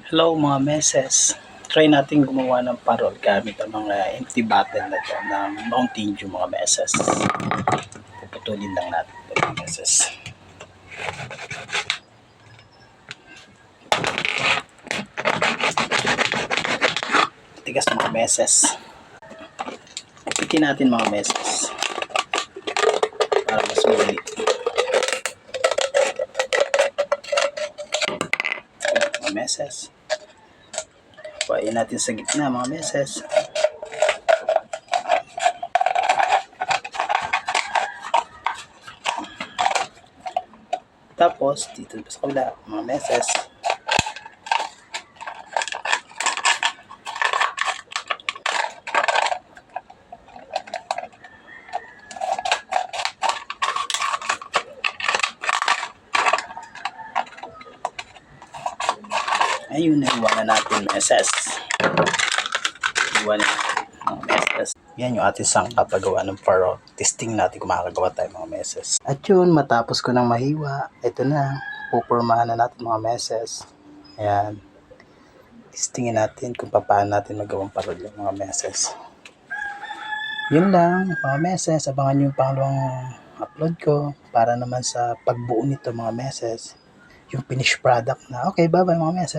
Hello mga meses. Try natin gumawa ng parol gamit ang mga empty bottle na to ng Mountain Dew mga meses. Puputulin lang natin ito mga meses. Tigas mga meses. Pitin natin mga meses. Para mas muli. Mga meses. Pain natin sa gitna mga meses. Tapos dito sa kabila mga meses. Ayun, naiwanan natin meses. Iwanan natin meses. Yan yung ating sangkapagawa ng parol. Testing natin kung makakagawa tayo mga meses. At yun, matapos ko ng mahiwa, ito na, pupurmahan na natin mga meses. Ayan. Testingin natin kung paano natin magawang parol yung mga meses. Yun lang, mga meses. Abangan nyo yung pangalawang upload ko para naman sa pagbuo nito mga meses. Yung finished product na. Okay, bye-bye mga meses.